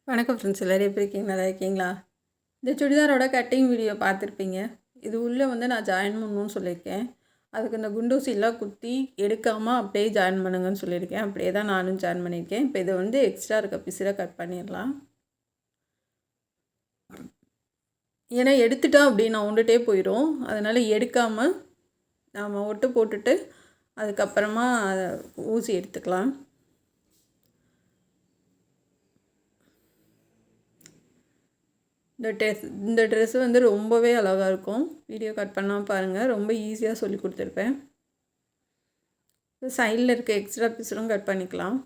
வணக்கம் ஃப்ரெண்ட்ஸ், எல்லோரும் எப்படி இருக்கீங்க? நல்லா இருக்கீங்களா? இந்த சுடிதாரோட கட்டிங் வீடியோ பார்த்துருப்பீங்க. இது உள்ளே நான் ஜாயின் பண்ணணும்னு சொல்லியிருக்கேன். அதுக்கு இந்த குண்டூசிலாம் குத்தி எடுக்காமல் அப்படியே ஜாயின் பண்ணுங்கன்னு சொல்லியிருக்கேன். அப்படியே தான் நானும் ஜாயின் பண்ணியிருக்கேன். இப்போ இதை எக்ஸ்ட்ரா இருக்க பீஸில் கட் பண்ணிடலாம். ஏன்னா எடுத்துட்டா அப்படின்னா ஒண்டுட்டே போயிடும். அதனால் எடுக்காமல் நாம் ஒட்டு போட்டுட்டு அதுக்கப்புறமா ஊசி எடுத்துக்கலாம். இந்த ட்ரெஸ்ஸு ரொம்பவே அழகாக இருக்கும். வீடியோ கட் பண்ணாமல் பாருங்கள். ரொம்ப ஈஸியாக சொல்லி கொடுத்துருப்பேன். சைடில் இருக்க எக்ஸ்ட்ரா பீஸும் கட் பண்ணிக்கலாம்.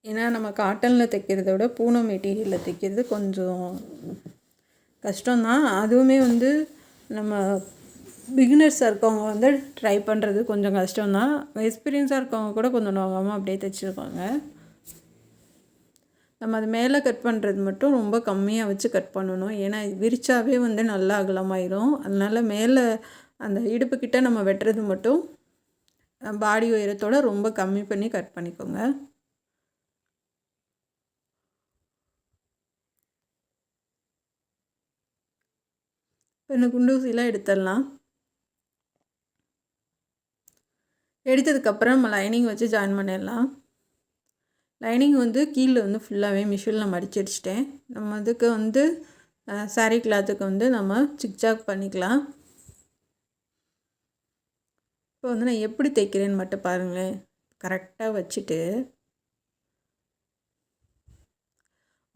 ஏன்னா நம்ம காட்டனில் தைக்கிறத விட பூனம் மெட்டீரியலில் தைக்கிறது கொஞ்சம் கஷ்டம்தான். அதுவுமே நம்ம பிகினர்ஸாக இருக்கவங்க ட்ரை பண்ணுறது கொஞ்சம் கஷ்டம்தான். எக்ஸ்பீரியன்ஸாக இருக்கவங்க கூட கொஞ்சம் நோகாமல் அப்படியே தைச்சிருப்பாங்க. நம்ம அது மேலே கட் பண்ணுறது மட்டும் ரொம்ப கம்மியாக வச்சு கட் பண்ணணும். ஏன்னா விரிச்சாவே நல்லா அகலமாயிரும். அதனால் மேலே அந்த இடுப்புக்கிட்ட நம்ம வெட்டுறது மட்டும் பாடி உயரத்தோடு ரொம்ப கம்மி பண்ணி கட் பண்ணிக்கோங்க. இப்போ இந்த குண்டூசிலாம் எடுத்துடலாம். எடுத்ததுக்கப்புறம் நம்ம லைனிங் வச்சு ஜாயின் பண்ணிடலாம். லைனிங் கீழே ஃபுல்லாகவே மிஷினில் மடித்து அடிச்சிட்டேன். நம்ம அதுக்கு சாரீ கிளாத்துக்கு நம்ம சிக்ஜாக் பண்ணிக்கலாம். இப்போ நான் எப்படி தைக்கிறேன்னு மட்டும் பாருங்களேன். கரெக்டாக வச்சுட்டு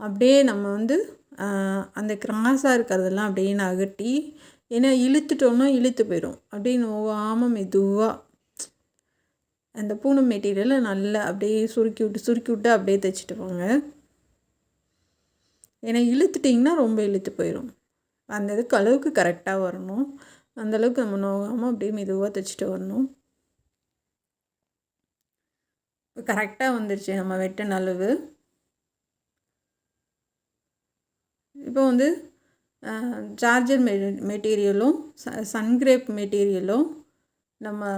அப்படியே நம்ம அந்த கிராஸாக இருக்கிறதெல்லாம் அப்படியே நகட்டி, ஏன்னா இழுத்துட்டோன்னா இழுத்து போயிடும். அப்படியே நோகாமல் மெதுவாக அந்த பூனம் மெட்டீரியலை நல்லா அப்படியே சுருக்கி விட்டு அப்படியே தைச்சிட்டு போங்க. ஏன்னா இழுத்துட்டிங்கன்னா ரொம்ப இழுத்து போயிடும். அந்த இதுக்கு அளவுக்கு கரெக்டாக வரணும். அந்தளவுக்கு நம்ம நோகாமல் அப்படியே மெதுவாக தைச்சிட்டு வரணும். இப்போ கரெக்டாக வந்துடுச்சு நம்ம வெட்டின அளவு. இப்போ சார்ஜர் மெட்டீரியலும் சன்கிரேப் மெட்டீரியலும் நம்ம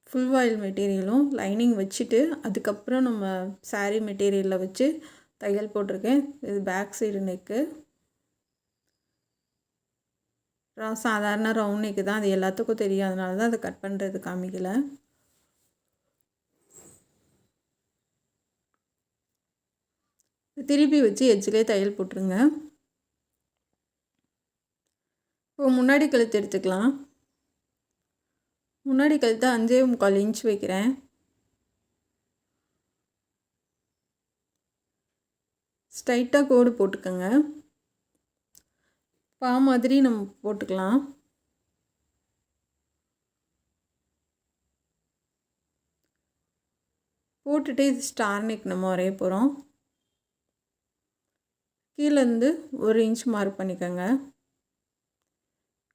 ஃபுல் ஆயில் மெட்டீரியலும் லைனிங் வச்சுட்டு அதுக்கப்புறம் நம்ம சாரீ மெட்டீரியலில் வச்சு தையல் போட்டிருக்கேன். இது பேக் சைடு நெக்கு. சாதாரண ரவுண்ட் நெக்கு தான். அது எல்லாத்துக்கும் தெரியும். அதனால தான் அதை கட் பண்ணுறது காமிக்கலை. திருப்பி வச்சு எட்ஜிலே தையல் போட்டுருங்க. இப்போ முன்னாடி கழுத்து எடுத்துக்கலாம். முன்னாடி கழுத்து 5.25 இன்ச் வைக்கிறேன். ஸ்ட்ரைட்டாக கோடு போட்டுக்கோங்க. பா மாதிரி நம்ம போட்டுக்கலாம். போட்டுட்டு இது ஸ்டார் நெக் நம்ம வரைய போகிறோம். கீழேருந்து 1 இன்ச் மார்க் பண்ணிக்கோங்க.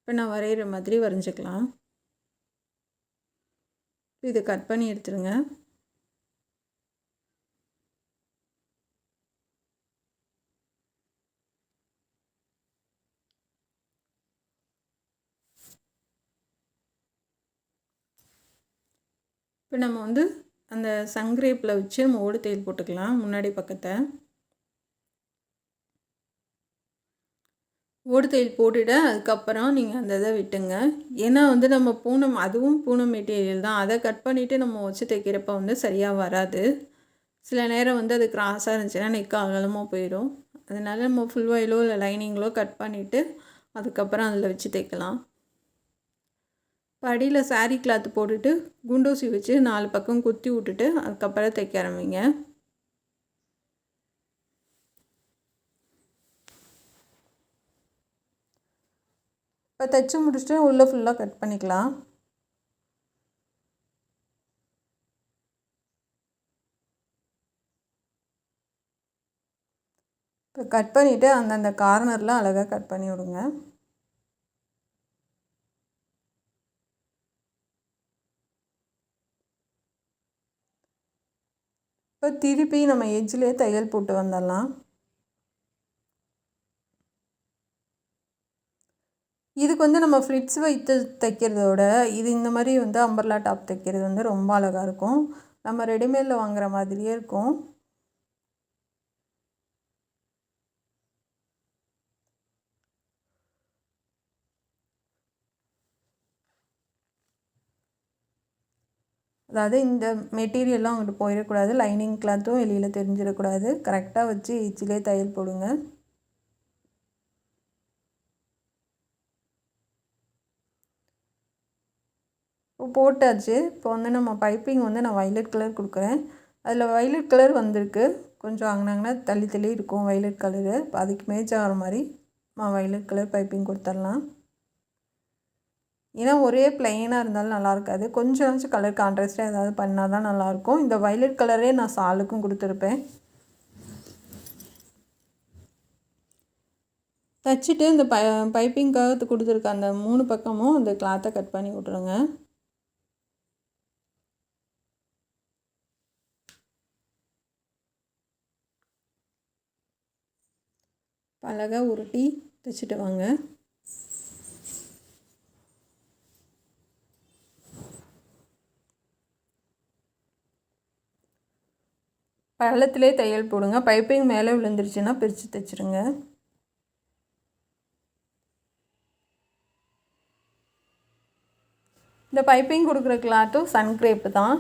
இப்போ நான் வரைகிற மாதிரி வரைஞ்சிக்கலாம். இதை கட் பண்ணி எடுத்துருங்க. இப்போ நம்ம அந்த சங்கிரேப்பில் வச்சு நம்ம ஓடு தையல் போட்டுக்கலாம். முன்னாடி பக்கத்தை ஓடு தையல் போட்டுவிட அதுக்கப்புறம் நீங்கள் அந்த இதை விட்டுங்க. ஏன்னா நம்ம பூனம், அதுவும் பூனம் மெட்டீரியல் தான். அதை கட் பண்ணிவிட்டு நம்ம வச்சு தைக்கிறப்ப சரியாக வராது. சில நேரம் அது கிராஸாக இருந்துச்சுன்னா நெக்கு அகலமாக போயிடும். அதனால் நம்ம ஃபுல் ஆயிலோ இல்லை லைனிங்களோ கட் பண்ணிவிட்டு அதுக்கப்புறம் அதில் வச்சு தைக்கலாம். படியில் சாரீ கிளாத்து போட்டுட்டு குண்டூசி வச்சு 4 பக்கம் குத்தி விட்டுட்டு அதுக்கப்புறம் தைக்க ஆரம்பிங்க. இப்போ தைச்சி முடிச்சுட்டு உள்ளே ஃபுல்லாக கட் பண்ணிக்கலாம். இப்போ கட் பண்ணிவிட்டு அந்தந்த கார்னரில் அழகாக கட் பண்ணி விடுங்க. இப்போ திருப்பி நம்ம எட்ஜிலே தையல் போட்டு வந்துடலாம். இதுக்கு வந்து நம்ம ஃப்ளிட்ஸ் வைத்து தைக்கிறதோட இது இந்த மாதிரி வந்து அம்பர்லா டாப் தைக்கிறது வந்து ரொம்ப அழகாக இருக்கும். நம்ம ரெடிமேடில் வாங்குகிற மாதிரியே இருக்கும். அதாவது இந்த மெட்டீரியல்லாம் அங்கிட்டு போயிடக்கூடாது, லைனிங் கிளாத்தும் வெளியில் தெரிஞ்சிடக்கூடாது. கரெக்டாக வச்சு ஈச்சிலே தையல் போடுங்க. இப்போ போட்டாச்சு. இப்போ வந்து நம்ம பைப்பிங் வந்து நான் வைலட் கலர் கொடுக்குறேன். அதில் வைலட் கலர் வந்திருக்கு. கொஞ்சம் அங்கனங்கன்னா தள்ளி தள்ளி இருக்கும் வைலட் கலரு. இப்போ அதுக்கு மேட்ச் ஆகிற மாதிரி நான் வைலட் கலர் பைப்பிங் கொடுத்துடலாம். ஏன்னா ஒரே ப்ளைனாக இருந்தாலும் நல்லா இருக்காது. கொஞ்சமாச்சும் கலர் கான்ட்ராஸ்ட்டாக ஏதாவது பண்ணால் தான் நல்லாயிருக்கும். இந்த வைலட் கலரே நான் சாலுக்கும் கொடுத்துருப்பேன். தைச்சிட்டு இந்த பைப்பிங்காக கொடுத்துருக்க அந்த 3 பக்கமும் அந்த கிளாத்தை கட் பண்ணி விட்ருங்க. அழகாக உருட்டி தைச்சிட்டு வாங்க. பள்ளத்திலே தையல் போடுங்க. பைப்பிங் மேலே விழுந்துருச்சுன்னா பிரித்து தைச்சிருங்க. இந்த பைப்பிங் கொடுக்குற கிளாத்தும் சன்க்ரேப்பு தான்.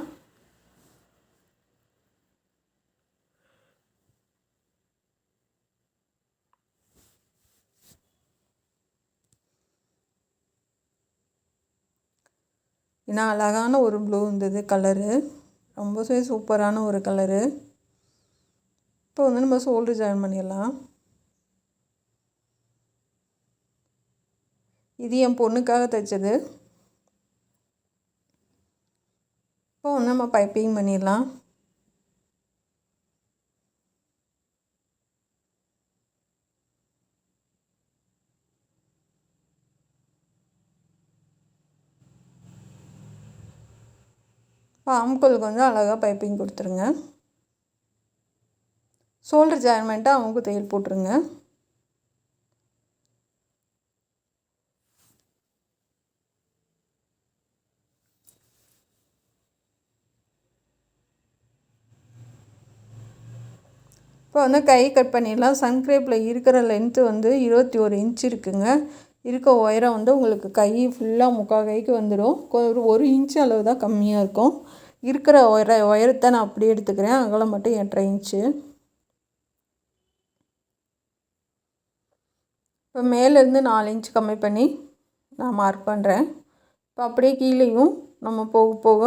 ஏன்னா அழகான ஒரு ப்ளூ இருந்தது கலரு, ரொம்பவே சூப்பரான ஒரு கலரு. இப்போ வந்து நம்ம ஷோல்டர் ஜாயின் பண்ணிடலாம். இது என் பொண்ணுக்காக தைச்சது. இப்போ வந்து நம்ம பைப்பிங் பண்ணிடலாம். இப்போ ஆம்கோலுக்கு வந்து அழகாக பைப்பிங் கொடுத்துருங்க. ஷோல்டர் ஜாயின் பண்ணிட்டு அவங்க தையல் போட்டுருங்க. இப்போ வந்து கை கட் பண்ணிடலாம். சன்க்ரேப்பில் இருக்கிற லென்த்து வந்து 21 இன்ச் இருக்குங்க. இருக்க உயரம் வந்து உங்களுக்கு கை ஃபுல்லாக முக்கால் கைக்கு வந்துடும். ஒரு இன்ச்சு அளவு தான் கம்மியாக இருக்கும். இருக்கிற உயரத்தை நான் அப்படியே எடுத்துக்கிறேன். அகலம் மட்டும் 8.5 இன்ச்சு. இப்போ மேலேருந்து 4 இன்ச் கம்மி பண்ணி நான் மார்க் பண்ணுறேன். இப்போ அப்படியே கீழேயும் நம்ம போக போக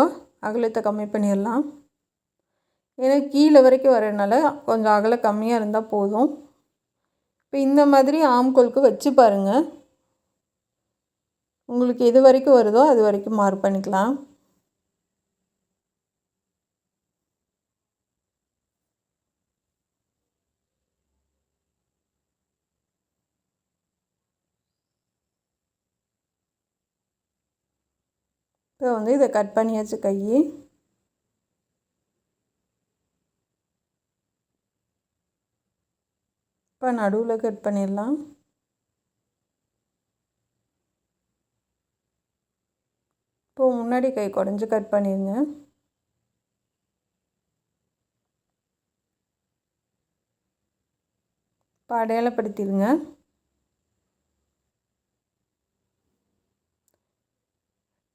அகலத்தை கம்மி பண்ணிடலாம். ஏன்னா கீழே வரைக்கும் வரதுனால கொஞ்சம் அகலம் கம்மியாக இருந்தால் போதும். இப்போ இந்த மாதிரி ஆம்கோலுக்கு வச்சு பாருங்கள். உங்களுக்கு எது வரைக்கும் வருதோ அது வரைக்கும் மார்க் பண்ணிக்கலாம். இப்போ வந்து இதை கட் பண்ணியாச்சு கை. இப்போ நடுவில் கட் பண்ணிடலாம். இப்போ முன்னாடி கை குடஞ்சி கட் பண்ணிடுங்க. இப்போ அடையாளப்படுத்திடுங்க.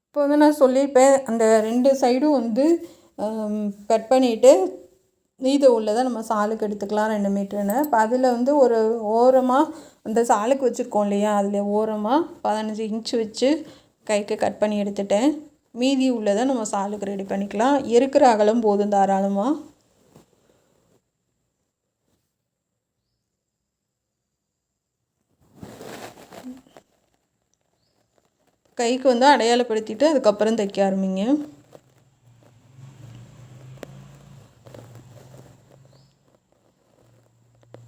இப்போ வந்து நான் சொல்லியிருப்பேன், அந்த 2 சைடும் வந்து கட் பண்ணிவிட்டு மீத உள்ளதை நம்ம சாலுக்கு எடுத்துக்கலாம் 2 மீட்டருன்னு. இப்போ அதில் வந்து ஒரு ஓரமாக அந்த சாலுக்கு வச்சுருக்கோம் இல்லையா, அதில் ஓரமாக 15 இன்ச்சு வச்சு கைக்கு கட் பண்ணி எடுத்துட்டேன். மீதி உள்ளதை நம்ம சாலுக்கு ரெடி பண்ணிக்கலாம். இருக்கிற அகலம் போதும் தாராளமாக. கைக்கு வந்து அடையாளப்படுத்திட்டு அதுக்கப்புறம் தைக்க ஆரம்பிங்க.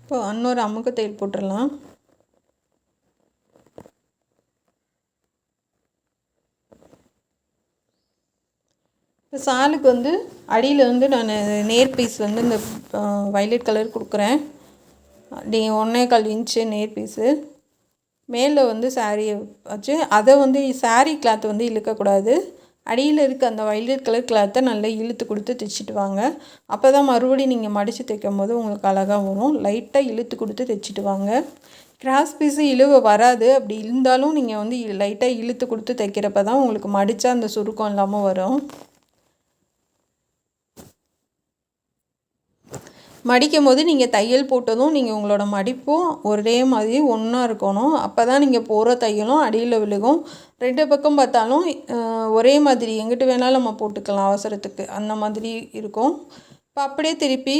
இப்போ இன்னொரு அமுக்கு தையல் போட்டுடலாம். இப்போ சாலுக்கு வந்து அடியில் வந்து நான் நேர் பீஸ் வந்து இந்த வைலட் கலர் கொடுக்குறேன். 1.25 இன்ச்சு நேர் பீஸு. மேலே வந்து சாரியை வச்சு அதை வந்து சாரீ கிளாத் வந்து இழுக்கக்கூடாது. அடியில் இருக்க அந்த வைலட் கலர் கிளாத்தை நல்லா இழுத்து கொடுத்து தைச்சிட்டு வாங்க. அப்போ தான் மறுபடியும் நீங்கள் மடித்து தைக்கும் போது உங்களுக்கு அழகாக வரும். லைட்டாக இழுத்து கொடுத்து தைச்சிட்டு வாங்க. கிராஸ் பீஸு இழுவ வராது. அப்படி இருந்தாலும் நீங்கள் வந்து லைட்டாக இழுத்து கொடுத்து தைக்கிறப்ப தான் உங்களுக்கு மடித்தா அந்த சுருக்கம் இல்லாமல் வரும். மடிக்கும் போது நீங்கள் தையல் போட்டதும் நீங்கள் உங்களோட மடிப்பும் ஒரே மாதிரி ஒன்றா இருக்கணும். அப்போ தான் நீங்கள் போகிற தையலும் அடியில் விழுகும். 2 பக்கம் பார்த்தாலும் ஒரே மாதிரி எங்கிட்டு வேணாலும் நம்ம போட்டுக்கலாம் அவசரத்துக்கு, அந்த மாதிரி இருக்கும். இப்போ அப்படியே திருப்பி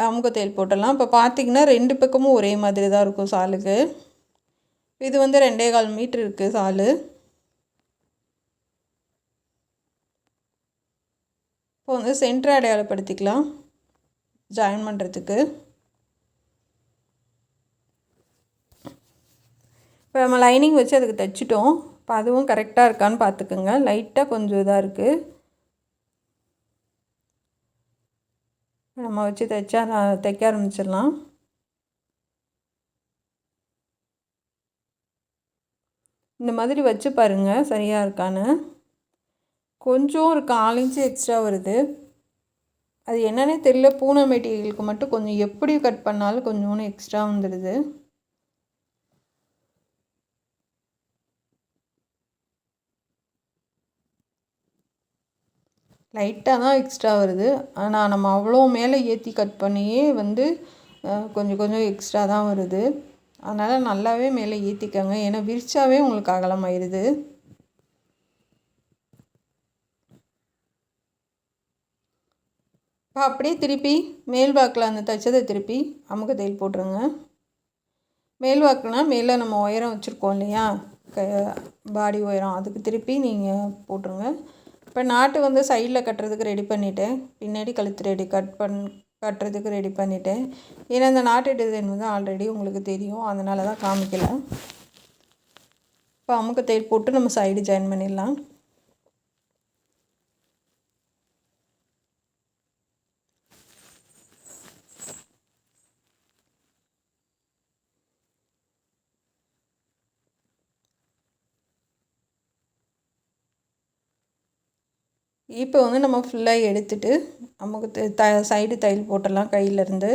அமுக தையல் போட்டுடலாம். இப்போ பார்த்திங்கன்னா 2 பக்கமும் ஒரே மாதிரி தான் இருக்கும் சாலுக்கு. இது வந்து 2.25 மீட்ரு இருக்குது சாலு. இப்போ வந்து சென்டர் அடையாளப்படுத்திக்கலாம் ஜாயின் பண்ணுறதுக்கு. இப்போ நம்ம லைனிங் வச்சு அதுக்கு தைச்சிட்டோம். இப்போ அதுவும் கரெக்டாக இருக்கான்னு பார்த்துக்குங்க. லைட்டாக கொஞ்சம் இதாக இருக்குது. நம்ம வச்சு தைக்க ஆரம்பிச்சிடலாம். இந்த மாதிரி வச்சு பாருங்கள் சரியாக இருக்கான்னு. கொஞ்சம் ஒரு 4 இன்ச்சு எக்ஸ்ட்ரா வருது. அது என்னன்னே தெரியல. பூனை மெட்டீரியலுக்கு மட்டும் கொஞ்சம் எப்படி கட் பண்ணாலும் கொஞ்சோன்னு எக்ஸ்ட்ரா வந்துடுது. லைட்டாக தான் எக்ஸ்ட்ரா வருது. ஆனால் நம்ம அவ்வளோ மேலே ஏற்றி கட் பண்ணியே வந்து கொஞ்சம் கொஞ்சம் எக்ஸ்ட்ரா தான் வருது. அதனால் நல்லாவே மேலே ஏற்றிக்கங்க. ஏன்னா விரிச்சாவே உங்களுக்கு அகலமாயிருது. இப்போ அப்படியே திருப்பி மேல் வாக்கில் அந்த தைச்சதை திருப்பி அமுக தையல் போட்டுருங்க. மேல் வாக்குனா மேலே நம்ம உயரம் வச்சுருக்கோம் இல்லையா, பாடி உயரம், அதுக்கு திருப்பி நீங்கள் போட்டுருங்க. இப்போ நாட்டு வந்து சைடில் கட்டுறதுக்கு ரெடி பண்ணிவிட்டேன். பின்னாடி கழுத்து கட்டுறதுக்கு ரெடி பண்ணிவிட்டேன். ஏன்னா அந்த நாட்டு டிசைன் வந்து ஆல்ரெடி உங்களுக்கு தெரியும், அதனால தான் காமிக்கலை. இப்போ அமுக தையல் போட்டு நம்ம சைடு ஜாயின் பண்ணிடலாம். இப்போ வந்து நம்ம ஃபுல்லாக எடுத்துட்டு நமக்கு சைடு தையல் போட்டுடலாம் கையிலேருந்து.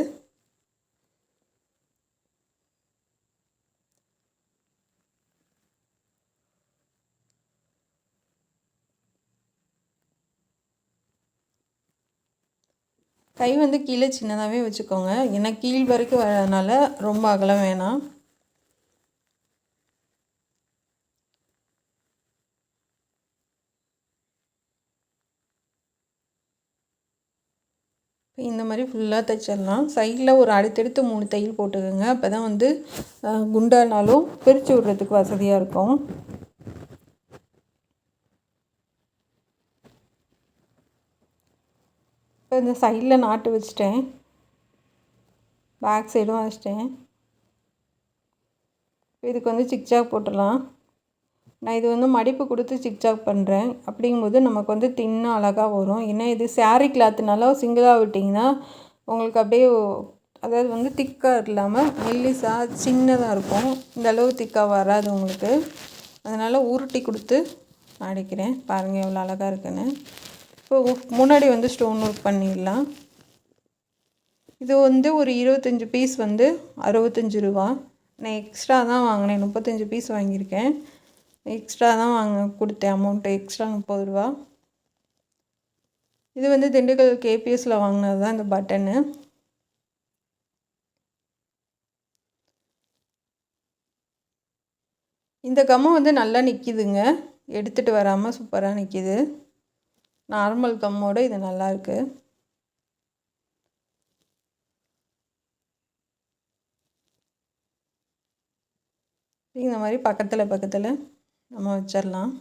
கை வந்து கீழே சின்னதாகவே வச்சுக்கோங்க. ஏன்னா கீழ் வரைக்கும் வரதுனால ரொம்ப அகலம் வேணாம். இந்த மாதிரி ஃபுல்லாக தைச்சிடலாம். சைடில் ஒரு அடுத்தடுத்து 3 தையல் போட்டுக்கோங்க. அப்போ தான் வந்து குண்டானாலும் பிரித்து விடுறதுக்கு வசதியாக இருக்கும். இப்போ இந்த சைடில் நாட்டு வச்சிட்டேன், பேக் சைடும் வச்சிட்டேன். இதுக்கு வந்து சிக்ஜாக் போட்டுடலாம். நான் இது வந்து மடிப்பு கொடுத்து சிக்ஜாக் பண்ணுறேன். அப்படிங்கும்போது நமக்கு வந்து தின்னாக அழகாக வரும். ஏன்னா இது சாரீ கிளாத்துனால சிங்கிளாக விட்டிங்கன்னா உங்களுக்கு அப்படியே, அதாவது வந்து திக்காக இல்லாமல் மெல்லிசாக சின்னதாக இருக்கும். இந்த அளவு திக்காக வராது உங்களுக்கு. அதனால் உருட்டி கொடுத்து அடிக்கிறேன். பாருங்கள் எவ்வளோ அழகாக இருக்குன்னு. இப்போ முன்னாடி வந்து ஸ்டோன் ஒர்க் பண்ணிடலாம். இது வந்து ஒரு 25 பீஸ் வந்து 65 ரூபா. நான் எக்ஸ்ட்ரா தான் வாங்கினேன், 35 பீஸ் வாங்கியிருக்கேன். எக்ஸ்ட்ரா தான் கொடுத்தேன் அமௌண்ட்டு, எக்ஸ்ட்ரா 30 ரூபா. இது வந்து திண்டுக்கல் கேபிஎஸ்சில் வாங்கினது தான் இந்த பட்டனு. இந்த கம்மு வந்து நல்லா நிற்கிதுங்க, எடுத்துகிட்டு வராமல் சூப்பராக நிற்கிது. நார்மல் கம்மோடு இது நல்லாயிருக்கு. இந்த மாதிரி பக்கத்தில் நம்ம வச்சிடலாம்.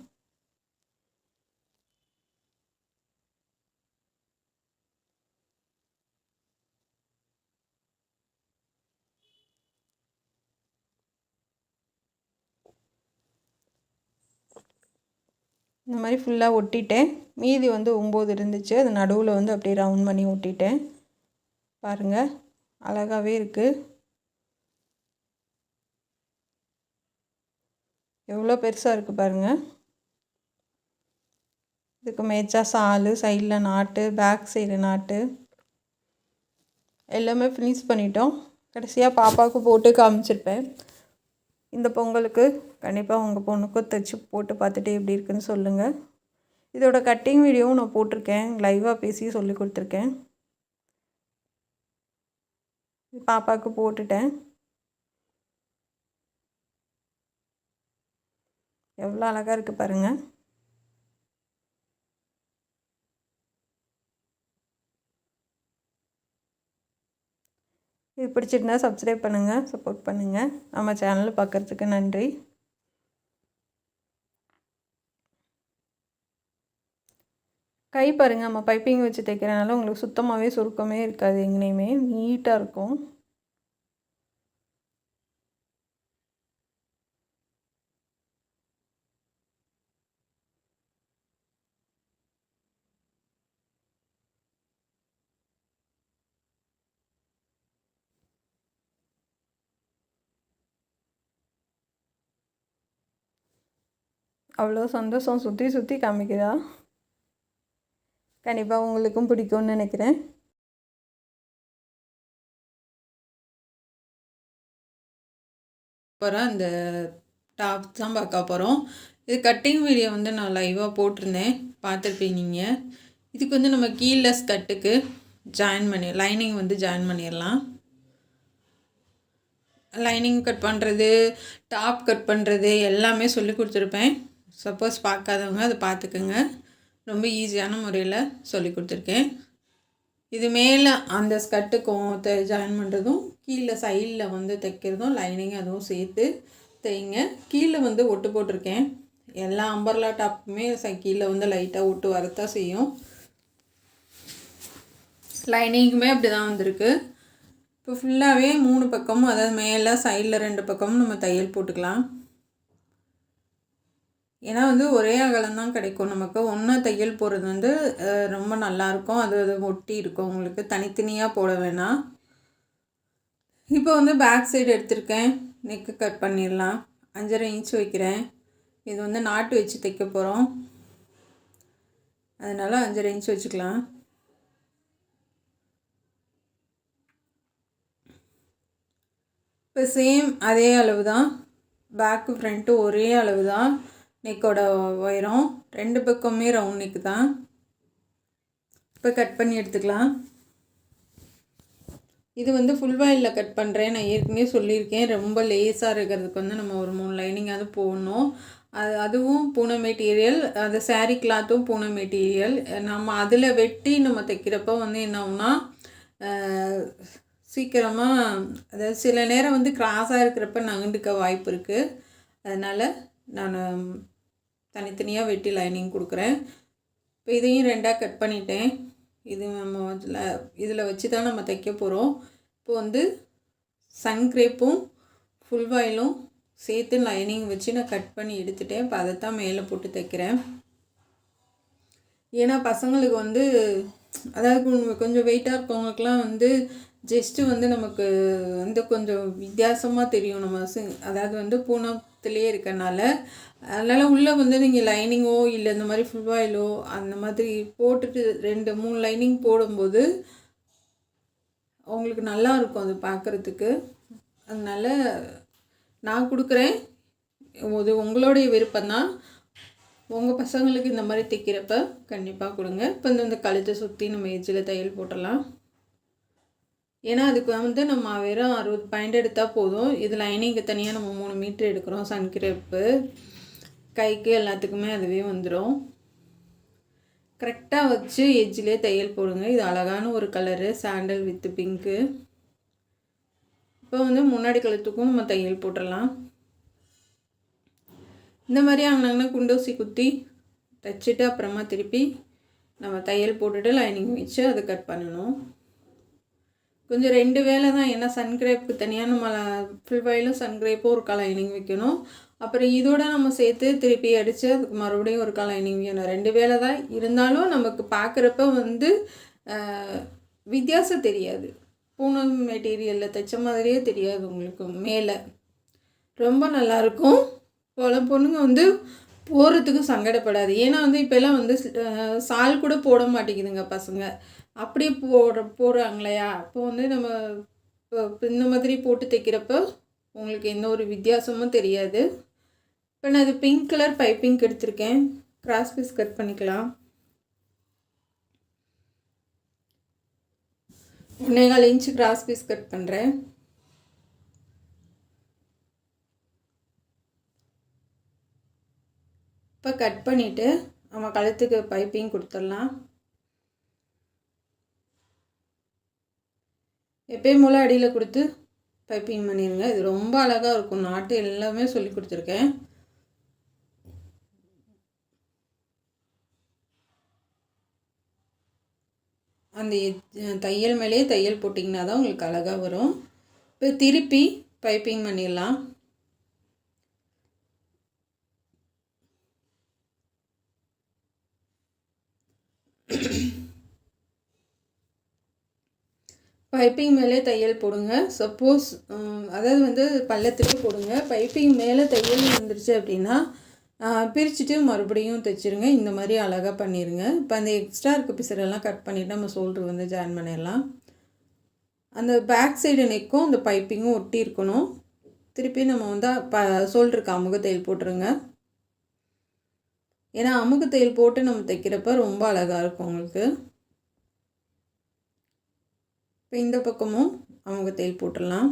இந்த மாதிரி ஃபுல்லாக ஒட்டிட்டேன். மீதி வந்து 9 இருந்துச்சு, அது நடுவில் வந்து அப்படியே ரவுண்ட் பண்ணி ஒட்டிட்டேன். பாருங்கள் அழகாகவே இருக்குது. எவ்வளோ பெருசாக இருக்குது பாருங்கள். இதுக்கு மேய்ச்சா சாலு, சைடில் நாட்டு, பேக் சைடு நாட்டு எல்லாமே ஃபினிஷ் பண்ணிட்டோம். கடைசியாக பாப்பாவுக்கு போட்டு காமிச்சிருப்பேன். இந்த பொங்கலுக்கு கண்டிப்பாக உங்கள் பொண்ணுக்கும் தைச்சி போட்டு பார்த்துட்டு எப்படி இருக்குன்னு சொல்லுங்கள். இதோட கட்டிங் வீடியோவும் நான் போட்டிருக்கேன், லைவாக பேசி சொல்லி கொடுத்துருக்கேன். பாப்பாவுக்கு போட்டுட்டேன். எவ்வளோ அழகாக இருக்குது பாருங்கள். இது பிடிச்சிருந்தா சப்ஸ்கிரைப் பண்ணுங்கள், சப்போர்ட் பண்ணுங்கள். நம்ம சேனலை பார்க்குறதுக்கு நன்றி. கை பாருங்கள், நம்ம பைப்பிங் வச்சு தைக்கிறனால உங்களுக்கு சுத்தமாகவே சுருக்கமே இருக்காது, எங்கேயுமே நீட்டாக இருக்கும். அவ்வளோ சந்தோஷம், சுற்றி சுற்றி காமிக்குதா. கண்டிப்பாக உங்களுக்கும் பிடிக்கும்னு நினைக்கிறேன். அப்புறம் அந்த டாப் தான் பார்க்க போகிறோம். இது கட்டிங் வீடியோ வந்து நான் லைவாக போட்டிருந்தேன், பார்த்துருப்பீங்க நீங்கள். இதுக்கு வந்து நம்ம கீழஸ் கட்டுக்கு லைனிங் வந்து ஜாயின் பண்ணிடலாம். லைனிங் கட் பண்ணுறது, டாப் கட் பண்ணுறது எல்லாமே சொல்லி கொடுத்துருப்பேன். சப்போஸ் பார்க்காதவங்க அதை பார்த்துக்குங்க. ரொம்ப ஈஸியான முறையில் சொல்லி கொடுத்துருக்கேன். இது மேலே அந்த ஸ்கர்ட்டுக்கும் ஜாயின் பண்ணுறதும், கீழே சைடில் வந்து தைக்கிறதும், லைனிங் அதுவும் சேர்த்து தைங்க. கீழே வந்து ஒட்டு போட்டிருக்கேன். எல்லா அம்பர்லா டாப்புமே கீழே வந்து லைட்டாக ஒட்டு வரத்தான் செய்யும். லைனிங்குமே அப்படி தான் வந்திருக்கு. இப்போ ஃபுல்லாகவே 3 பக்கமும், அதாவது மேலே சைடில் 2 பக்கமும் நம்ம தையல் போட்டுக்கலாம். ஏன்னா வந்து ஒரே அகலம் தான் கிடைக்கும் நமக்கு. ஒன்றா தையல் போடுறது வந்து ரொம்ப நல்லாயிருக்கும். அது ஒட்டி இருக்கும், உங்களுக்கு தனித்தனியாக போட வேணாம். இப்போ வந்து பேக் சைடு எடுத்திருக்கேன். நெக்கு கட் பண்ணிடலாம். 5.5 இன்ச் வைக்கிறேன். இது வந்து நாட்டு வச்சு தைக்க போகிறோம், அதனால் 5.5 இன்ச் வச்சுக்கலாம். இப்போ சேம் அதே அளவு தான், பேக்கு ஃப்ரண்ட்டு ஒரே அளவு தான். நெக்கோட உயரம் 2 பக்கமே ரவுண்ட் நெக்கு தான். இப்போ கட் பண்ணி எடுத்துக்கலாம். இது வந்து ஃபுல் வாயிலில் கட் பண்ணுறேன். நான் ஏற்கனவே சொல்லியிருக்கேன், ரொம்ப லேஸாக இருக்கிறதுக்கு வந்து நம்ம ஒரு 3 லைனிங்காவது போடணும். அதுவும் பூனை மெட்டீரியல், அது சாரீ கிளாத்தும் பூனை மெட்டீரியல். நம்ம அதில் வெட்டி நம்ம தைக்கிறப்போ வந்து என்ன ஆகுனா சீக்கிரமாக, அதாவது சில நேரம் வந்து கிராஸாக இருக்கிறப்ப நகண்டுக்க வாய்ப்பு இருக்குது. அதனால் நான் தனித்தனியாக வெட்டி லைனிங் கொடுக்குறேன். இப்போ இதையும் 2ஆக கட் பண்ணிட்டேன். இது நம்ம இதில் வச்சு தான் நம்ம தைக்க போகிறோம். இப்போ வந்து சன்கிரேப்பும் ஃபுல் வாயிலும் சேர்த்து லைனிங் வச்சு நான் கட் பண்ணி எடுத்துட்டேன். இப்போ அதை தான் மேலே போட்டு தைக்கிறேன். ஏன்னா பசங்களுக்கு வந்து, அதாவது கொஞ்சம் வெயிட்டாக இருக்கவங்களுக்குலாம் வந்து ஜஸ்ட்டு வந்து நமக்கு வந்து கொஞ்சம் வித்தியாசமாக தெரியும். நம்ம அதாவது வந்து பூனத்திலே இருக்கனால, அதனால் உள்ளே வந்து நீங்கள் லைனிங்கோ இல்லை இந்த மாதிரி ஃபுல் வாயிலோ அந்த மாதிரி போட்டுட்டு 2-3 லைனிங் போடும்போது அவங்களுக்கு நல்லா இருக்கும் அது பார்க்குறதுக்கு. அதனால் நான் கொடுக்குறேன். இது உங்களுடைய விருப்பம்தான். உங்கள் பசங்களுக்கு இந்த மாதிரி தைக்கிறப்ப கண்டிப்பாக கொடுங்க. இப்போ இந்த கழுத்தை சுற்றி நம்ம எஜ்ஜில் தையல் போட்டலாம். ஏன்னா அதுக்கு வந்து நம்ம வெறும் 60 பாயிண்ட் எடுத்தால் போதும். இது லைனிங்கு தனியாக நம்ம 3 மீட்டர் எடுக்கிறோம். சன்கிரேப்பு கைக்கு எல்லாத்துக்குமே அதுவே வந்துடும். கரெக்டாக வச்சு எஜ்ஜிலே தையல் போடுங்க. இது அழகான ஒரு கலரு, சாண்டல் வித் பிங்க்கு. இப்போ வந்து முன்னாடி கழுத்துக்கும் நம்ம தையல் போட்டுடலாம். இந்த மாதிரி ஆனாங்கன்னா குண்டூசி குத்தி தைச்சிட்டு அப்புறமா திருப்பி நம்ம தையல் போட்டுட்டு லைனிங் வச்சு அதை கட் பண்ணணும். கொஞ்சம் 2 வேலை தான். ஏன்னா சன்கிரேப்புக்கு தனியாக நம்ம ஃபுல் வாயிலும் சன்கிரேப்பும் ஒரு லைனிங் வைக்கணும். அப்புறம் இதோட நம்ம சேர்த்து திருப்பி அடித்து அதுக்கு மறுபடியும் ஒரு லைனிங் வைக்கணும். 2 வேலை தான். இருந்தாலும் நமக்கு பார்க்குறப்ப வந்து வித்தியாசம் தெரியாது. பூனம் மெட்டீரியலில் தைச்ச மாதிரியே தெரியாது உங்களுக்கு. மேலே ரொம்ப நல்லாயிருக்கும். பல பொண்ணுங்க வந்து போகிறதுக்கு சங்கடப்படாது. ஏன்னா வந்து இப்போல்லாம் வந்து சால் கூட போட மாட்டேங்குதுங்க பசங்க. அப்படியே போடுறாங்களையா, அப்போ வந்து நம்ம இப்போ இந்த மாதிரி போட்டு தைக்கிறப்ப உங்களுக்கு எந்த ஒரு வித்தியாசமும் தெரியாது. இப்போ நான் இது பிங்க் கலர் பைப்பிங் எடுத்திருக்கேன். கிராஸ் பீஸ் கட் பண்ணிக்கலாம். 1.25 இன்ச்சு கிராஸ் பீஸ் கட் பண்ணுறேன். இப்போ கட் பண்ணிவிட்டு நம்ம கழுத்துக்கு பைப்பிங் கொடுத்துடலாம். எப்பயும் போல் அடியில் கொடுத்து பைப்பிங் பண்ணிடுங்க. இது ரொம்ப அழகாக இருக்கும். நாட்டு எல்லாமே சொல்லி கொடுத்துருக்கேன். அந்த தையல் மேலேயே தையல் போட்டிங்கன்னா தான் உங்களுக்கு அழகாக வரும். இப்போ திருப்பி பைப்பிங் பண்ணிடலாம். பைப்பிங் மேலே தையல் போடுங்க. சப்போஸ் அதாவது வந்து பள்ளத்துலேயே போடுங்க. பைப்பிங் மேலே தையல் வந்துருச்சு அப்படின்னா பிரிச்சுட்டு மறுபடியும் தைச்சிருங்க. இந்த மாதிரி அழகாக பண்ணிடுங்க. இப்போ அந்த எக்ஸ்ட்ரா இருக்க பிசரெல்லாம் கட் பண்ணிவிட்டு நம்ம ஷோல்டர் வந்து ஜாயின் பண்ணிடலாம். அந்த பேக் சைடு நெக்கும் அந்த பைப்பிங்கும் ஒட்டி இருக்கணும். திருப்பி நம்ம வந்து ஷோல்டருக்கு அமுக தையல் போட்டுருங்க. ஏன்னா அமுக தையல் போட்டு நம்ம தைக்கிறப்ப ரொம்ப அழகாக இருக்கும் உங்களுக்கு. இப்போ இந்த பக்கமும் அமுக தையல் போட்டுடலாம்.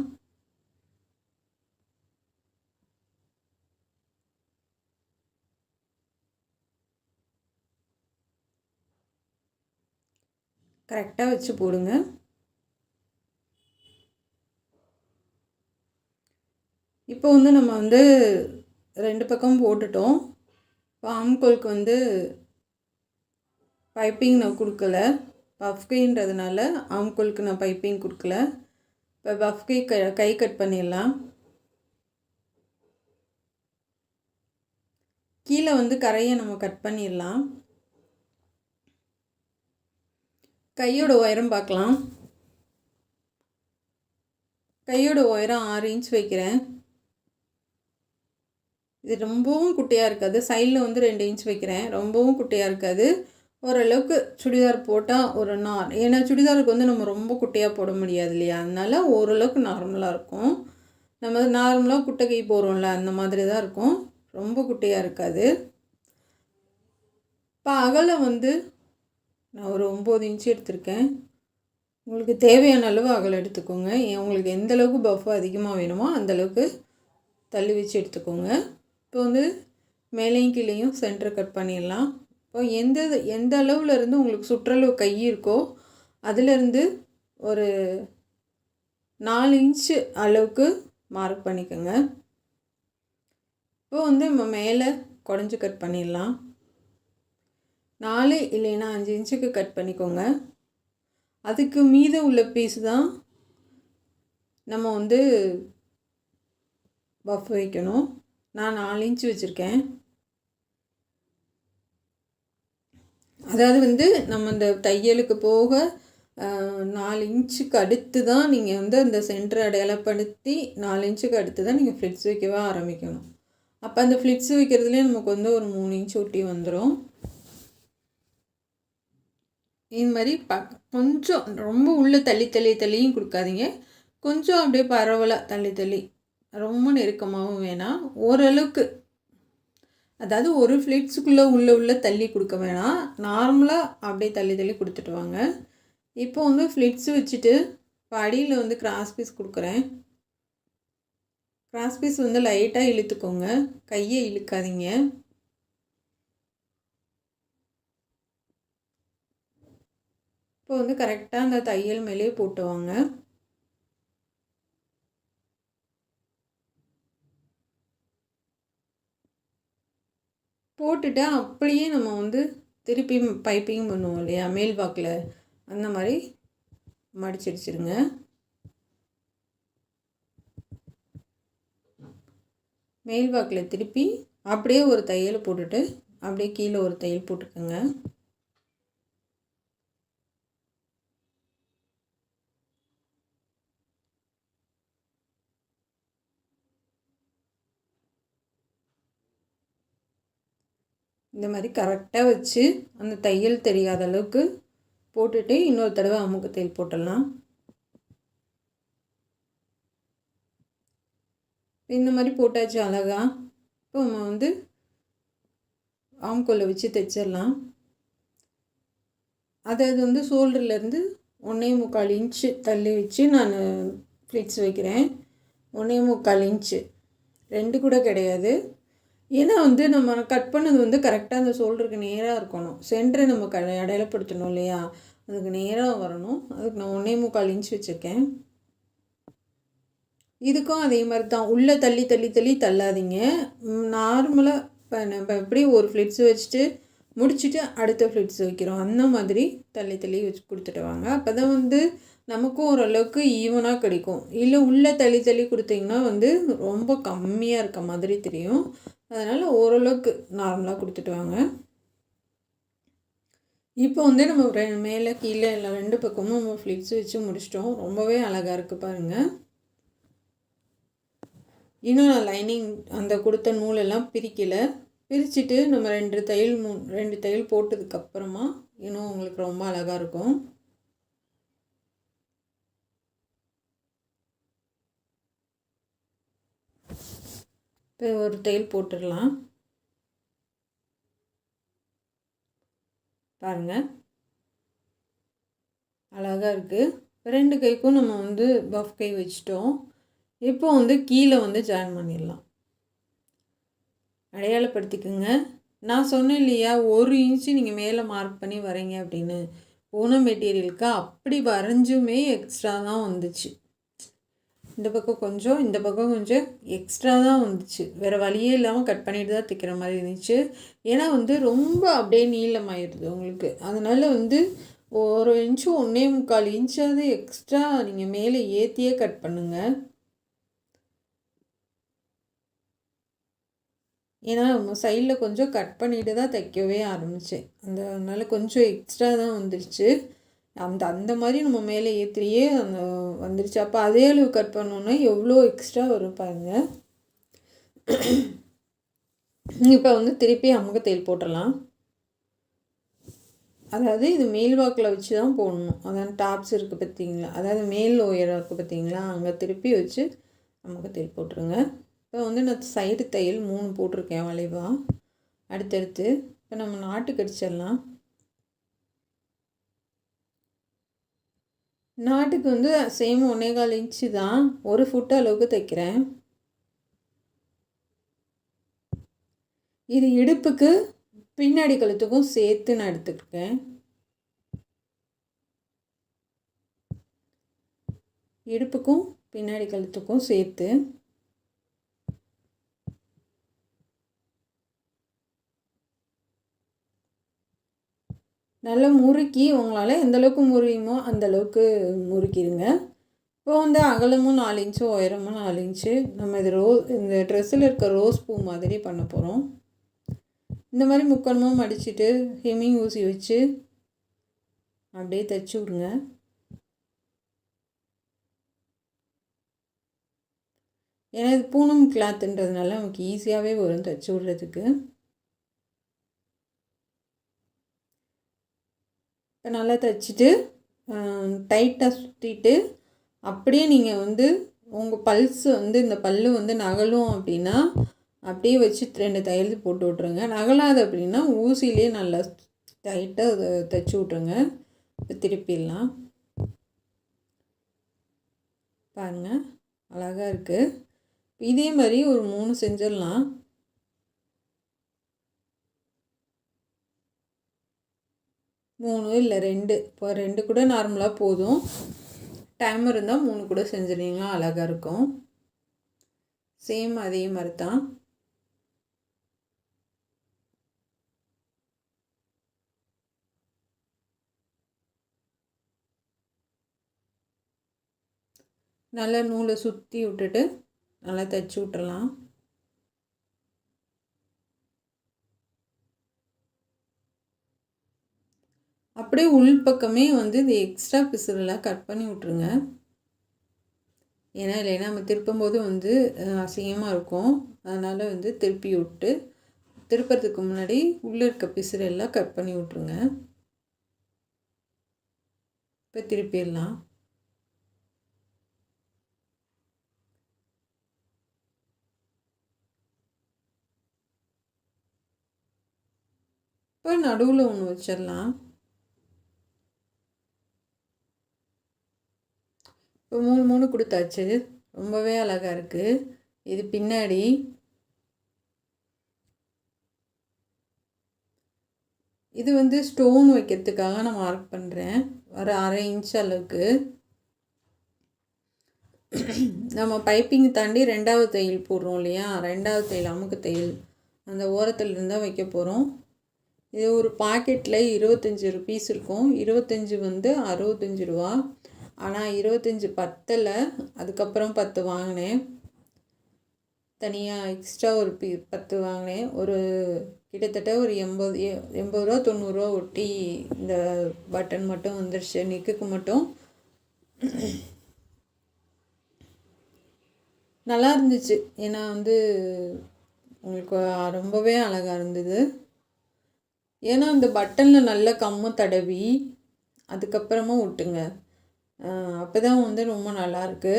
கரெக்டாக வச்சு போடுங்க. இப்போ வந்து நம்ம வந்து 2 பக்கம் போட்டுட்டோம். இப்போ ஆம்கோலுக்கு வந்து பைப்பிங் நான் கொடுக்கல. பஃப்கைன்றதுனால ஆம்கோலுக்கு நான் பைப்பிங் கொடுக்கல. இப்போ பஃப்கை கை கட் பண்ணிடலாம். கீழே வந்து கரையை நம்ம கட் பண்ணிடலாம். கையோட உயரம் பார்க்கலாம். கையோட உயரம் 6 இன்ச் வைக்கிறேன். இது ரொம்பவும் குட்டையாக இருக்காது. சைடில் வந்து 2 இன்ச் வைக்கிறேன். ரொம்பவும் குட்டையாக இருக்காது. ஓரளவுக்கு சுடிதார் போட்டால் ஒரு ஏன்னா சுடிதாருக்கு வந்து நம்ம ரொம்ப குட்டையாக போட முடியாது இல்லையா, அதனால ஓரளவுக்கு நார்மலாக இருக்கும். நம்ம நார்மலாக குட்டை கை போடுறோம்ல அந்த மாதிரி தான் இருக்கும். ரொம்ப குட்டையாக இருக்காது. இப்போ அகலம் வந்து நான் ஒரு 9 இன்ச்சு எடுத்திருக்கேன். உங்களுக்கு தேவையான அளவு அகலம் எடுத்துக்கோங்க. உங்களுக்கு எந்த அளவுக்கு பஃப் அதிகமாக வேணுமோ அந்தளவுக்கு தள்ளி வச்சு எடுத்துக்கோங்க. இப்போ வந்து மேலேயும் கீழேயும் சென்டர் கட் பண்ணிடலாம். இப்போ எந்த அளவில் இருந்து உங்களுக்கு சுற்றளவு கை இருக்கோ அதிலேருந்து ஒரு 4 இன்ச்சு அளவுக்கு மார்க் பண்ணிக்கோங்க. இப்போ வந்து நம்ம மேலே குடஞ்சி கட் பண்ணிடலாம். 4 இல்லைன்னா 5 இன்ச்சுக்கு கட் பண்ணிக்கோங்க. அதுக்கு மீது உள்ள பீஸ் தான் நம்ம வந்து பஃப் வைக்கணும். நான் 4 இன்ச்சு வச்சுருக்கேன். அதாவது வந்து நம்ம இந்த தையலுக்கு போக 4 இன்ச்சுக்கு அடுத்து தான் நீங்கள் வந்து அந்த சென்டர் அடையாளப்படுத்தி 4 இன்ச்சுக்கு அடுத்து தான் நீங்கள் ஃப்ளிட்ஸ் வைக்கவே ஆரம்பிக்கணும். அப்போ அந்த ஃப்ளிட்ஸ் வைக்கிறதுலேயே நமக்கு வந்து ஒரு 3 இன்ச் ஒட்டி வந்துடும். இது மாதிரி கொஞ்சம் ரொம்ப உள்ளே தள்ளியும் கொடுக்காதீங்க. கொஞ்சம் அப்படியே பரவலாக தள்ளி ரொம்ப நெருக்கமாகவும் வேணாம். ஓரளவுக்கு, அதாவது ஒரு ஃப்ளிட்ஸுக்குள்ளே உள்ள தள்ளி கொடுக்க வேணாம். நார்மலாக அப்படியே தள்ளி கொடுத்துட்டு வாங்க. இப்போ வந்து ஃப்ளிட்ஸ் வச்சுட்டு இப்போ அடியில் வந்து கிராஸ் பீஸ் கொடுக்குறேன். கிராஸ் பீஸ் வந்து லைட்டாக இழுத்துக்கோங்க, கையை இழுக்காதீங்க. இப்போ வந்து கரெக்டாக அந்த தையல் மேலே போட்டு வாங்க. போட்டுட்டு அப்படியே நம்ம வந்து திருப்பி பைப்பிங் பண்ணுவோம் இல்லையா மேல் வாக்கில், அந்த மாதிரி மடிச்சிடுச்சிருங்க. மேல் வாக்கில் திருப்பி அப்படியே ஒரு தையல் போட்டுட்டு அப்படியே கீழே ஒரு தையல் போட்டுக்கோங்க. இந்த மாதிரி கரெக்டாக வச்சு அந்த தையல் தெரியாத அளவுக்கு போட்டுட்டு இன்னொரு தடவை அமுக்கு தையல் போட்டுடலாம். இந்த மாதிரி போட்டாச்சு அழகா. இப்போ நம்ம வந்து ஆம்கோலை வச்சு தைச்சிடலாம். அது வந்து ஷோல்டர்லேருந்து 1.25 இன்ச்சு தள்ளி வச்சு நான் ஃப்ளிட்ஸ் வைக்கிறேன். 1.25 இன்ச்சு, 2 கூட கிடையாது. ஏன்னா வந்து நம்ம கட் பண்ணது வந்து கரெக்டாக அந்த ஷோல்டருக்கு நேராக இருக்கணும். சென்டரை நம்ம அடையாளப்படுத்தணும் இல்லையா, அதுக்கு நேராக வரணும். அதுக்கு நான் 1.25 இன்ச் வச்சுருக்கேன். இதுக்கும் அதே மாதிரி தான், உள்ளே தள்ளி தள்ளி தள்ளி தள்ளாதீங்க. நார்மலாக இப்போ நம்ம எப்படி ஒரு ஃப்ளிட்ஸ் வச்சுட்டு முடிச்சுட்டு அடுத்த ஃப்ளிட்ஸ் வைக்கிறோம், அந்த மாதிரி தள்ளி தள்ளி வச்சு கொடுத்துட்டு வாங்க. அப்போ தான் வந்து நமக்கும் ஓரளவுக்கு ஈவனாக கிடைக்கும். இல்லை உள்ளே தள்ளி தள்ளி கொடுத்தீங்கன்னா வந்து ரொம்ப கம்மியாக இருக்க மாதிரி தெரியும். அதனால் ஓரளவுக்கு நார்மலாக கொடுத்துட்டு வாங்க. இப்போ வந்து நம்ம மேலே கீழே இல்லை 2 பக்கமும் நம்ம ஃப்ளிட்ஸ் வச்சு முடிச்சிட்டோம். ரொம்பவே அழகாக இருக்குது பாருங்கள். இன்னும் நான் லைனிங் அந்த கொடுத்த நூலெல்லாம் பிரிக்கலை. பிரிச்சுட்டு நம்ம 2 தையல் போட்டதுக்கப்புறமா இன்னும் உங்களுக்கு ரொம்ப அழகாக இருக்கும். இப்போ ஒரு தையல் போட்டுடலாம். பாருங்கள் அழகாக இருக்குது. 2 கைக்கும் நம்ம வந்து பஃப் கை வச்சிட்டோம். இப்போ வந்து கீழே வந்து ஜாயின் பண்ணிடலாம். அடையாளப்படுத்திக்குங்க. நான் சொன்னேன் இல்லையா, 1 இன்ச்சு நீங்கள் மேலே மார்க் பண்ணி வரைங்க அப்படின்னு. பூனம் மெட்டீரியலுக்கு அப்படி வரைஞ்சுமே எக்ஸ்ட்ரா தான் வந்துச்சு. இந்த பக்கம் கொஞ்சம், இந்த பக்கம் கொஞ்சம் எக்ஸ்ட்ரா தான் வந்துச்சு. வேறு வழியே இல்லாமல் கட் பண்ணிட்டு தான் தைக்கிற மாதிரி இருந்துச்சு. ஏன்னா வந்து ரொம்ப அப்படியே நீளமாயிடுது உங்களுக்கு. அதனால் வந்து 1 இன்ச்சு 1.25 இன்ச்சாவது எக்ஸ்ட்ரா நீங்கள் மேலே ஏற்றியே கட் பண்ணுங்கள். ஏன்னா நம்ம சைடில் கொஞ்சம் கட் பண்ணிட்டு தான் தைக்கவே ஆரம்பித்தேன். அதனால் கொஞ்சம் எக்ஸ்ட்ரா தான் வந்துருச்சு. அந்த மாதிரி நம்ம மேலே ஏற்றியே அந்த வந்துருச்சு. அப்போ அதே அளவு கட் பண்ணோன்னா எவ்வளோ எக்ஸ்ட்ரா வரும் பாருங்கள். இப்போ வந்து திருப்பி அமுக தையல் போட்டுடலாம். அதாவது இது மேல் வாக்கில் வச்சு தான் போடணும். அதாவது டாப்ஸ் இருக்குது பார்த்தீங்களா, அதாவது மேல் உயரம் இருக்குது பார்த்தீங்களா, அங்கே திருப்பி வச்சு அமுக தையல் போட்டுருங்க. இப்போ வந்து நான் சைடு தையல் 3 போட்டிருக்கேன் வளைவாக அடுத்தடுத்து. இப்போ நம்ம நாட்டுக்கு அடிச்சிடலாம். நாட்டுக்கு வந்து சேம் 1.25 இன்ச்சு தான், 1 ஃபுட் அளவுக்கு தைக்கிறேன். இது இடுப்புக்கு பின்னாடி கழுத்துக்கும் சேர்த்து நான் எடுத்துக்கிட்டேன். இடுப்புக்கும் பின்னாடி கழுத்துக்கும் சேர்த்து நல்லா முறுக்கி, உங்களால் எந்தளவுக்கு முறியுமோ அந்தளவுக்கு முறுக்கிடுங்க. இப்போ வந்து அகலமும் 4 இன்ச்சு, உயரமும் 4 இன்ச்சு. நம்ம இது இந்த ட்ரெஸ்ஸில் இருக்க ரோஸ் பூ மாதிரி பண்ண போகிறோம். இந்த மாதிரி முக்கணமும் மடிச்சுட்டு ஹெம்மிங் ஊசி வச்சு அப்படியே தைச்சி விடுங்க. ஏன்னா இது பூனம் கிளாத்துன்றதுனால நமக்கு ஈஸியாகவே வரும் தைச்சி விடுறதுக்கு. இப்போ நல்லா தைச்சிட்டு டைட்டாக சுற்றிட்டு அப்படியே நீங்கள் வந்து உங்கள் பல்ஸ் வந்து இந்த பல்லு வந்து நகலும் அப்படின்னா அப்படியே வச்சு 2 தையல் போட்டு விட்ருங்க. நகலாது அப்படின்னா ஊசியிலே நல்லா டைட்டாக தைச்சி விட்ருங்க. இப்போ திருப்பிடலாம். பாருங்கள் அழகாக இருக்குது. இதே மாதிரி ஒரு 3 செஞ்சிடலாம். மூணு இல்லை 2, இப்போ 2 கூட நார்மலாக போதும். டைம் இருந்தால் 3 கூட செஞ்சிருந்தீங்கன்னா அழகாக இருக்கும். சேம் அதே மாதிரி தான். நல்லா நூலை சுற்றி விட்டுட்டு நல்லா தைச்சி விட்டுறலாம். அப்படியே உள்பக்கமே வந்து இந்த எக்ஸ்ட்ரா பிசுறெல்லாம் கட் பண்ணி விட்ருங்க. ஏன்னா இல்லைன்னா நம்ம திருப்பும்போது வந்து அசிங்கமாக இருக்கும். அதனால் வந்து திருப்பி விட்டு திருப்பறதுக்கு முன்னாடி உள்ளே இருக்க பிசுறு எல்லாம் கட் பண்ணி விட்ருங்க. இப்போ திருப்பிடலாம். இப்போ நடுவில் ஒன்று வச்சிடலாம். இப்போ 3 கொடுத்தாச்சு. ரொம்பவே அழகாக இருக்குது. இது பின்னாடி. இது வந்து ஸ்டோன் வைக்கிறதுக்காக நான் மார்க் பண்ணுறேன். ஒரு 1/2 இன்ச் அளவுக்கு. நம்ம பைப்பிங் தாண்டி 2வது தையல் போடுறோம் இல்லையா, 2வது தையல் அமுக்கு தையல் அந்த ஓரத்தில் இருந்தால் வைக்க போகிறோம். இது ஒரு பாக்கெட்டில் 25 ருபீஸ் இருக்கும். 25 வந்து 65 ரூபா. ஆனால் 25 பத்தலை. அதுக்கப்புறம் 10 வாங்கினேன். தனியாக எக்ஸ்ட்ரா ஒரு 10 வாங்கினேன். ஒரு கிட்டத்தட்ட ஒரு 80 ரூபா 90 ரூபா ஒட்டி இந்த பட்டன் மட்டும் வந்துடுச்சு. நெக்குக்கு மட்டும் நல்லா இருந்துச்சு. ஏன்னா வந்து உங்களுக்கு ரொம்பவே அழகாக இருந்தது. ஏன்னா அந்த பட்டனில் நல்ல கம்மு தடவி அதுக்கப்புறமா விட்டுங்க. அப்போ தான் வந்து ரொம்ப நல்லாயிருக்கு.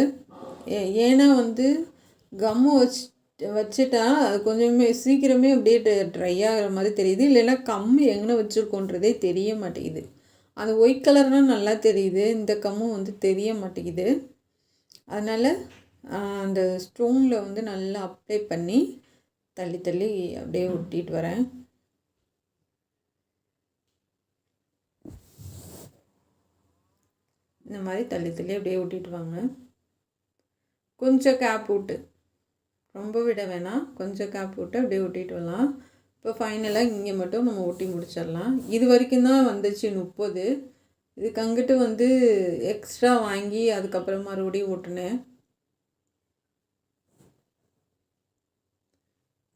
ஏன்னா வந்து கம்மு வச்சுட்டா அது கொஞ்சமே சீக்கிரமே அப்படியே ட்ரை ஆகிற மாதிரி தெரியுது. இல்லைன்னா கம்மு எங்கே வச்சுருக்கோன்றதே தெரிய மாட்டேங்குது. அந்த ஒயிட் கலர்னால் நல்லா தெரியுது, இந்த கம்மு வந்து தெரிய மாட்டேங்குது. அதனால் அந்த ஸ்டோனில் வந்து நல்லா அப்ளை பண்ணி தள்ளி தள்ளி அப்படியே ஒட்டிட்டு வரேன். இந்த மாதிரி தள்ளி தள்ளி அப்படியே ஒட்டிட்டு வாங்க. கொஞ்சம் கேப் விட்டு, ரொம்ப விட வேணாம், கொஞ்சம் கேப் விட்டு அப்படியே ஒட்டிட்டு வரலாம். இப்போ ஃபைனலாக இங்கே மட்டும் நம்ம ஒட்டி முடிச்சிடலாம். இது வரைக்கும் தான் வந்துச்சு 30. இதுக்கு அங்கிட்டு வந்து எக்ஸ்ட்ரா வாங்கி அதுக்கப்புறம் மறுபடியும் ஒட்டினேன்.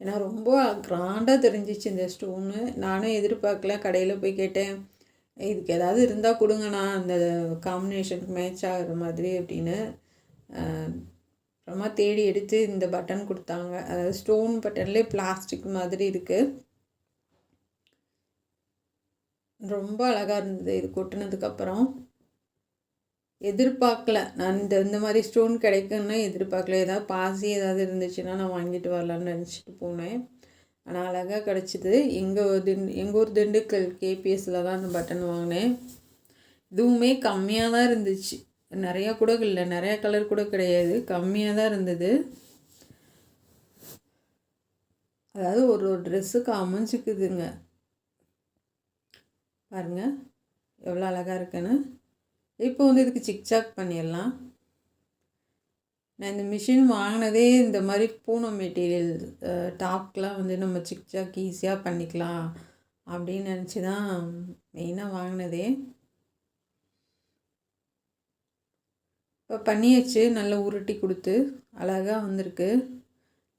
ஏன்னா ரொம்ப கிராண்டாக தெரிஞ்சிச்சு இந்த ஸ்டோனு. நானும் எதிர்பார்க்கல. கடையில் போய் கேட்டேன், இதுக்கு ஏதாவது இருந்தால் கொடுங்கண்ணா, அந்த காம்பினேஷனுக்கு மேட்ச் ஆகிற மாதிரி அப்படின்னு. ரொம்ப தேடி எடுத்து இந்த பட்டன் கொடுத்தாங்க. அதாவது ஸ்டோன் பட்டன்லேயே பிளாஸ்டிக் மாதிரி இருக்குது. ரொம்ப அழகாக இருந்தது. இது கொட்டினதுக்கப்புறம் எதிர்பார்க்கல. நான் இந்த மாதிரி ஸ்டோன் கிடைக்குன்னு எதிர்பார்க்கல. ஏதாவது பாசி ஏதாவது இருந்துச்சுன்னா நான் வாங்கிட்டு வரலான்னு நினச்சிட்டு போனேன். ஆனால் அழகாக கிடச்சிது. எங்கள் ஊர் திண்டுக்கல் கேபிஎஸ்சில் தான் அந்த பட்டன் வாங்கினேன். இதுவுமே கம்மியாக தான் இருந்துச்சு. நிறையா கூட இல்லை, நிறையா கலர் கூட கிடையாது, கம்மியாக தான் இருந்தது. அதாவது ஒரு ட்ரெஸ்ஸுக்கு அமைஞ்சிக்குதுங்க. பாருங்கள் எவ்வளோ அழகாக இருக்குன்னு. இப்போ வந்து இதுக்கு சிக்சாக் பண்ணிடலாம். நான் இந்த மிஷின் வாங்கினதே இந்த மாதிரி பூனம் மெட்டீரியல் டாப்க்கெலாம் வந்து நம்ம சிக்சாக் ஈஸியாக பண்ணிக்கலாம் அப்படின்னு நினச்சி தான் மெயினாக வாங்கினதே. இப்போ பண்ணியாச்சு. நல்லா உருட்டி கொடுத்து அழகாக வந்திருக்கு.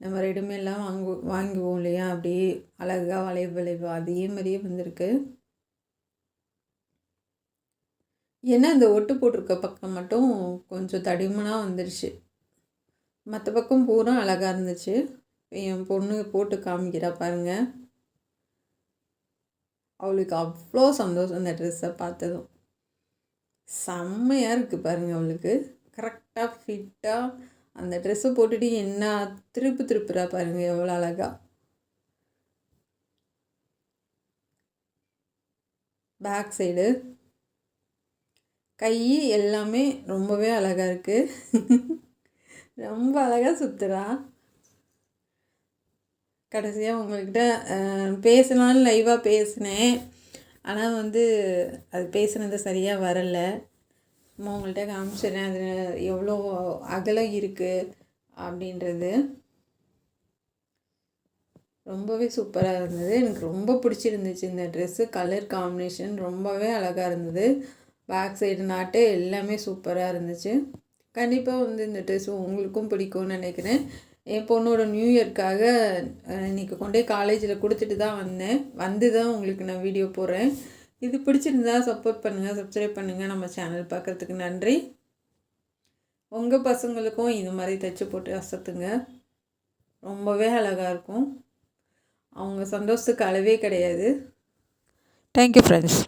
நம்ம ரெடிமேட்லாம் வாங்குவோம் இல்லையா, அப்படியே அழகாக வளைவு அதே மாதிரியே வந்திருக்கு. ஏன்னா இந்த ஒட்டு போட்டிருக்க பக்கம் மட்டும் கொஞ்சம் தடிமனாக வந்துடுச்சு. மற்ற பக்கம் பூரா அழகாக இருந்துச்சு. என் பொண்ணு போட்டு காமிக்கிறா பாருங்கள். அவளுக்கு அவ்வளோ சந்தோஷம் இந்த ட்ரெஸ்ஸை பார்த்ததும். செம்மையாக இருக்குது பாருங்கள். அவளுக்கு கரெக்டாக ஃபிட்டாக அந்த ட்ரெஸ்ஸை போட்டுட்டு என்ன திருப்புறா பாருங்கள் எவ்வளோ அழகாக. பேக் சைடு கை எல்லாமே ரொம்பவே அழகாக இருக்குது. ரொம்ப அழகாக சுற்றுறா. கடைசியாக உங்கள்கிட்ட பேசலான்னு லைவாக பேசினேன். ஆனால் வந்து அது பேசுனது சரியாக வரலை. உங்கள்கிட்ட காமிச்சிடுறேன் அது எவ்வளோ அகலம் இருக்குது அப்படின்றது. ரொம்பவே சூப்பராக இருந்தது. எனக்கு ரொம்ப பிடிச்சிருந்துச்சு இந்த ட்ரெஸ்ஸு. கலர் காம்பினேஷன் ரொம்பவே அழகாக இருந்தது. பேக் சைடு நாட்டு எல்லாமே சூப்பராக இருந்துச்சு. கண்டிப்பாக வந்து இந்த ட்ரெஸ்ஸு உங்களுக்கும் பிடிக்கும்னு நினைக்கிறேன். என் பொண்ணோட நியூ இயர்க்காக இன்றைக்கி கொண்டே காலேஜில் கொடுத்துட்டு தான் வந்தேன். வந்து தான் உங்களுக்கு நான் வீடியோ போடுறேன். இது பிடிச்சிருந்தா சப்போர்ட் பண்ணுங்கள், சப்ஸ்கிரைப் பண்ணுங்கள். நம்ம சேனல் பார்க்குறதுக்கு நன்றி. உங்கள் பசங்களுக்கும் இது மாதிரி தைச்சி போட்டு அசத்துங்க. ரொம்பவே அழகாக இருக்கும். அவங்க சந்தோஷத்துக்கு அளவே கிடையாது. Thank you friends.